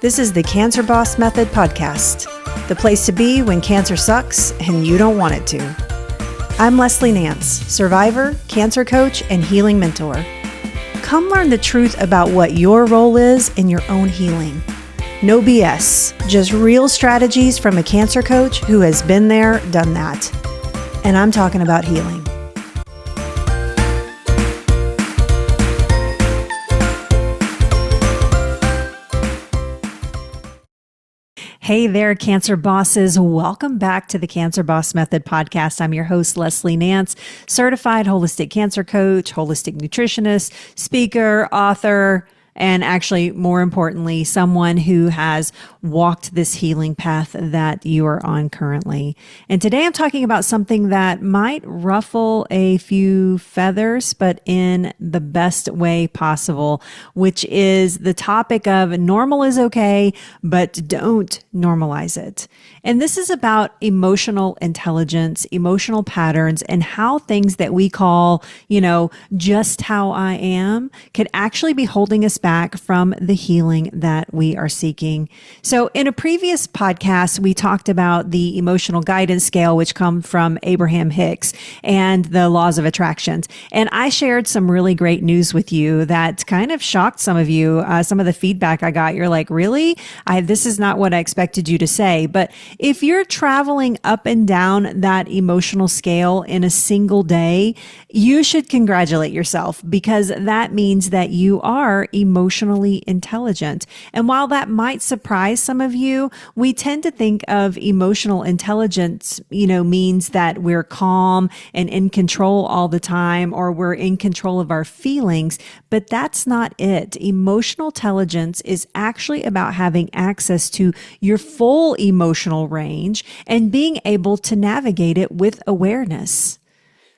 This is the Cancer Boss Method podcast, the place to be when cancer sucks and you don't want it to. I'm Leslie Nance, survivor, cancer coach, and healing mentor. Come learn the truth about what your role is in your own healing. No BS, just real strategies from a cancer coach who has been there, done that. And I'm talking about healing. Hey there, Cancer Bosses. Welcome back to the Cancer Boss Method podcast. I'm your host, Leslie Nance, certified holistic cancer coach, holistic nutritionist, speaker, author, and actually, more importantly, someone who has walked this healing path that you are on currently. And today I'm talking about something that might ruffle a few feathers, but in the best way possible, which is the topic of normal is okay, but don't normalize it. And this is about emotional intelligence, emotional patterns, and how things that we call, just how I am could actually be holding us back from the healing that we are seeking. So in a previous podcast, we talked about the emotional guidance scale, which comes from Abraham Hicks and the laws of attraction. And I shared some really great news with you that kind of shocked some of you. Some of the feedback I got, you're like, really? This is not what I expected you to say. But if you're traveling up and down that emotional scale in a single day, you should congratulate yourself, because that means that you are emotionally intelligent. And while that might surprise some of you, we tend to think of emotional intelligence, means that we're calm and in control all the time, or we're in control of our feelings, but that's not it. Emotional intelligence is actually about having access to your full emotional range and being able to navigate it with awareness.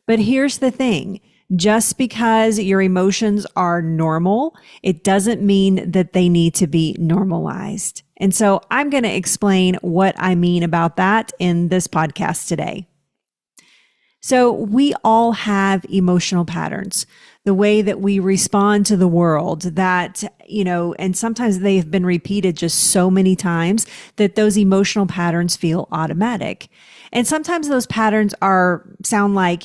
But here's the thing. Just because your emotions are normal, it doesn't mean that they need to be normalized. And so I'm going to explain what I mean about that in this podcast today. So we all have emotional patterns, the way that we respond to the world that, and sometimes they've been repeated just so many times that those emotional patterns feel automatic. And sometimes those patterns sound like,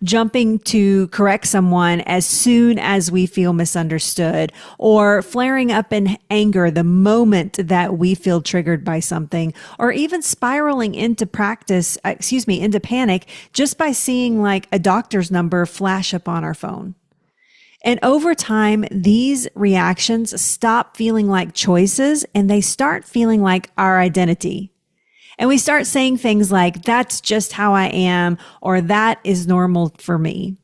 jumping to correct someone as soon as we feel misunderstood, or flaring up in anger the moment that we feel triggered by something, or even spiraling into into panic just by seeing like a doctor's number flash up on our phone. And over time, these reactions stop feeling like choices and they start feeling like our identity. And we start saying things like, that's just how I am, or that is normal for me.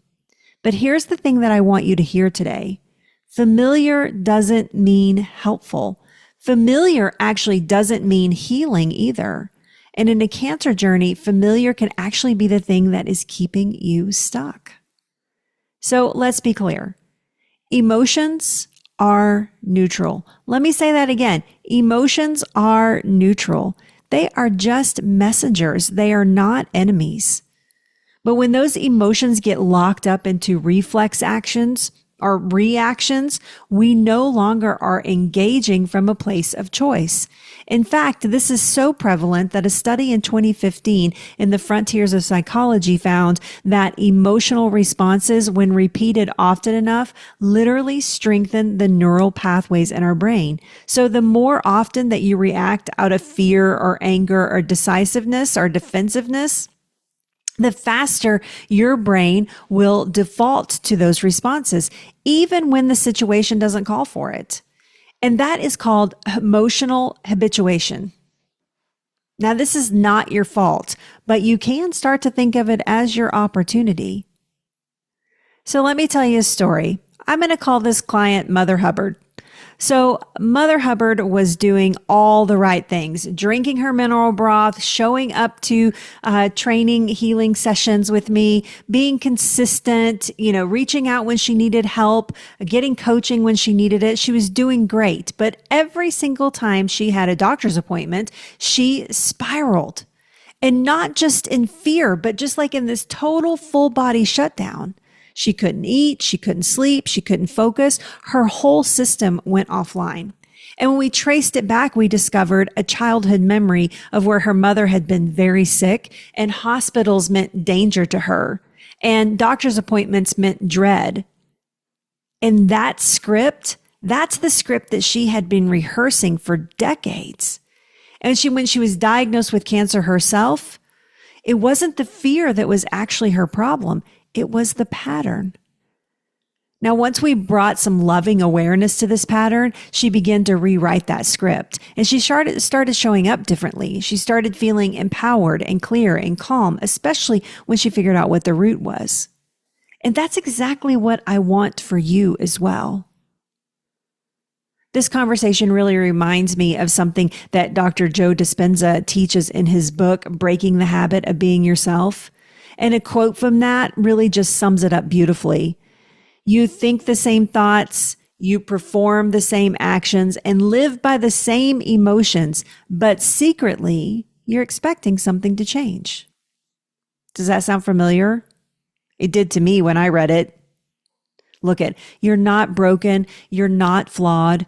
But here's the thing that I want you to hear today. Familiar doesn't mean helpful. Familiar actually doesn't mean healing either. And in a cancer journey, familiar can actually be the thing that is keeping you stuck. So let's be clear. Emotions are neutral. Let me say that again. Emotions are neutral. They are just messengers. They are not enemies. But when those emotions get locked up into reflex actions or reactions, we no longer are engaging from a place of choice. In fact, this is so prevalent that a study in 2015 in the Frontiers of Psychology found that emotional responses, when repeated often enough, literally strengthen the neural pathways in our brain. So the more often that you react out of fear or anger or decisiveness or defensiveness, the faster your brain will default to those responses, even when the situation doesn't call for it. And that is called emotional habituation. Now, this is not your fault, but you can start to think of it as your opportunity. So let me tell you a story. I'm going to call this client Mother Hubbard. So Mother Hubbard was doing all the right things, drinking her mineral broth, showing up to training, healing sessions with me, being consistent, reaching out when she needed help, getting coaching when she needed it. She was doing great. But every single time she had a doctor's appointment, she spiraled. And not just in fear, but just like in this total full body shutdown. She couldn't eat, she couldn't sleep, she couldn't focus. Her whole system went offline. And when we traced it back, we discovered a childhood memory of where her mother had been very sick and hospitals meant danger to her and doctor's appointments meant dread. And that script, that's the script that she had been rehearsing for decades. And when she was diagnosed with cancer herself, it wasn't the fear that was actually her problem. It was the pattern. Now, once we brought some loving awareness to this pattern, she began to rewrite that script and she started showing up differently. She started feeling empowered and clear and calm, especially when she figured out what the root was. And that's exactly what I want for you as well. This conversation really reminds me of something that Dr. Joe Dispenza teaches in his book, Breaking the Habit of Being Yourself. And a quote from that really just sums it up beautifully. You think the same thoughts, you perform the same actions, and live by the same emotions, but secretly, you're expecting something to change. Does that sound familiar? It did to me when I read it. Look at, you're not broken, you're not flawed.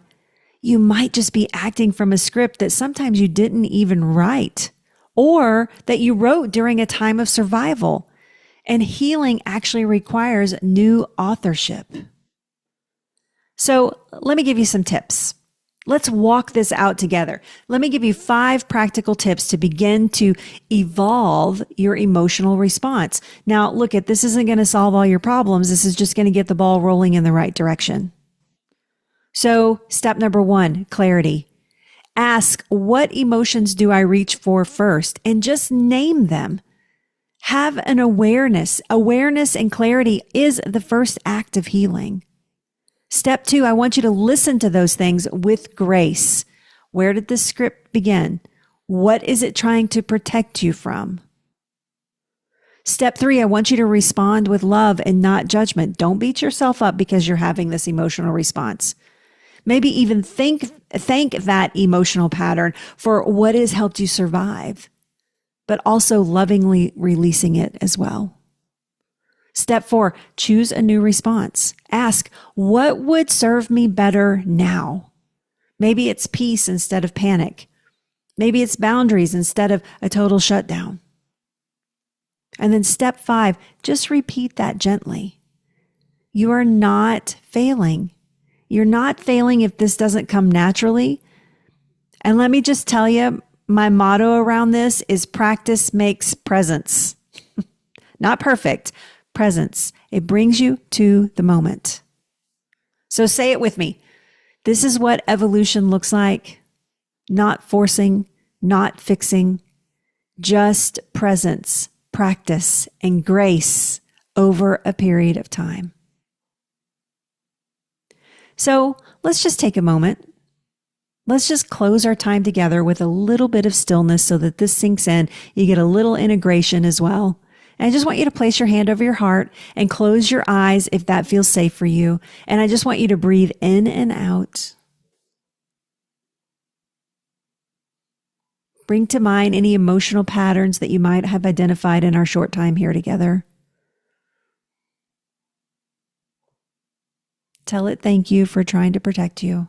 You might just be acting from a script that sometimes you didn't even write, or that you wrote during a time of survival. And healing actually requires new authorship. So let me give you some tips. Let's walk this out together. Let me give you 5 practical tips to begin to evolve your emotional response. Now, look at this isn't going to solve all your problems. This is just going to get the ball rolling in the right direction. So step number 1, clarity. Ask, what emotions do I reach for first? And just name them. Have an awareness. Awareness and clarity is the first act of healing. Step 2, I want you to listen to those things with grace. Where did this script begin? What is it trying to protect you from? Step 3, I want you to respond with love and not judgment. Don't beat yourself up because you're having this emotional response. Maybe even thank that emotional pattern for what has helped you survive, but also lovingly releasing it as well. Step 4, choose a new response. Ask, what would serve me better now? Maybe it's peace instead of panic. Maybe it's boundaries instead of a total shutdown. And then step 5, just repeat that gently. You are not failing. You're not failing if this doesn't come naturally. And let me just tell you, my motto around this is practice makes presence. Not perfect, presence. It brings you to the moment. So say it with me. This is what evolution looks like. Not forcing, not fixing, just presence, practice, and grace over a period of time. So let's just take a moment. Let's just close our time together with a little bit of stillness so that this sinks in. You get a little integration as well. And I just want you to place your hand over your heart and close your eyes if that feels safe for you. And I just want you to breathe in and out. Bring to mind any emotional patterns that you might have identified in our short time here together. Tell it thank you for trying to protect you.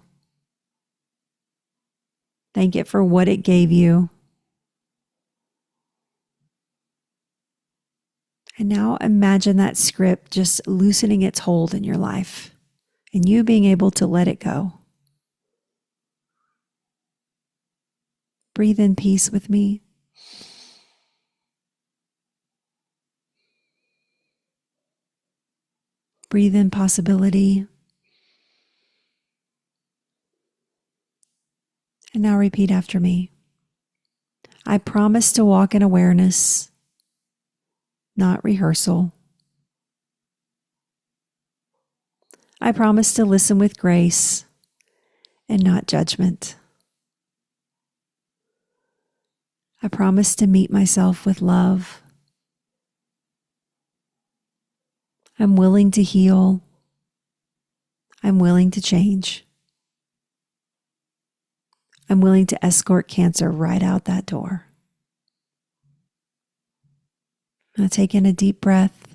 Thank it for what it gave you. And now imagine that script just loosening its hold in your life and you being able to let it go. Breathe in peace with me. Breathe in possibility. And now repeat after me. I promise to walk in awareness, not rehearsal. I promise to listen with grace and not judgment. I promise to meet myself with love. I'm willing to heal. I'm willing to change. I'm willing to escort cancer right out that door. Now take in a deep breath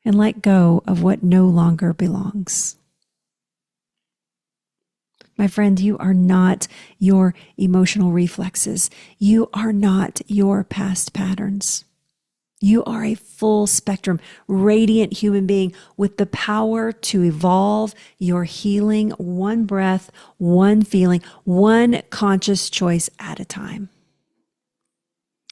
and let go of what no longer belongs. My friend, you are not your emotional reflexes. You are not your past patterns. You are a full spectrum, radiant human being with the power to evolve your healing one breath, one feeling, one conscious choice at a time.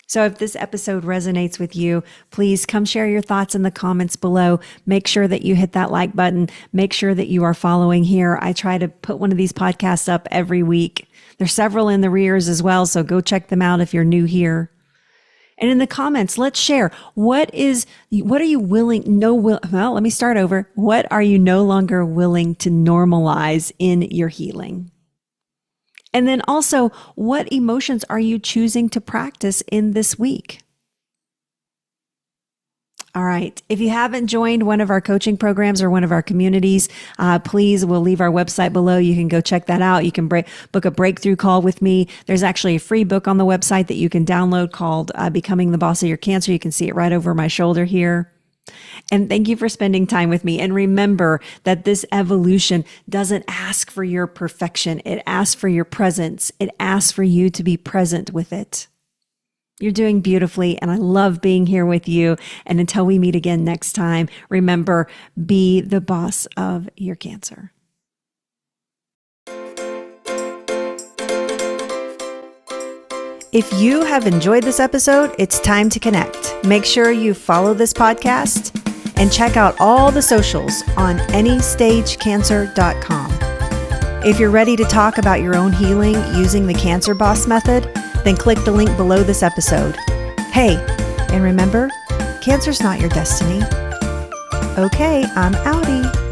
So if this episode resonates with you, please come share your thoughts in the comments below. Make sure that you hit that like button. Make sure that you are following here. I try to put one of these podcasts up every week. There's several in the rears as well, so go check them out if you're new here. And in the comments, let's share. What are you willing, well, let me start over. What are you no longer willing to normalize in your healing? And then also, what emotions are you choosing to practice in this week? All right. If you haven't joined one of our coaching programs or one of our communities, please, we'll leave our website below. You can go check that out. You can book a breakthrough call with me. There's actually a free book on the website that you can download called Becoming the Boss of Your Cancer. You can see it right over my shoulder here. And thank you for spending time with me. And remember that this evolution doesn't ask for your perfection. It asks for your presence. It asks for you to be present with it. You're doing beautifully, and I love being here with you. And until we meet again next time, remember, be the boss of your cancer. If you have enjoyed this episode, it's time to connect. Make sure you follow this podcast and check out all the socials on anystagecancer.com. If you're ready to talk about your own healing using the Cancer Boss method, then click the link below this episode. Hey, and remember, cancer's not your destiny. Okay, I'm outie.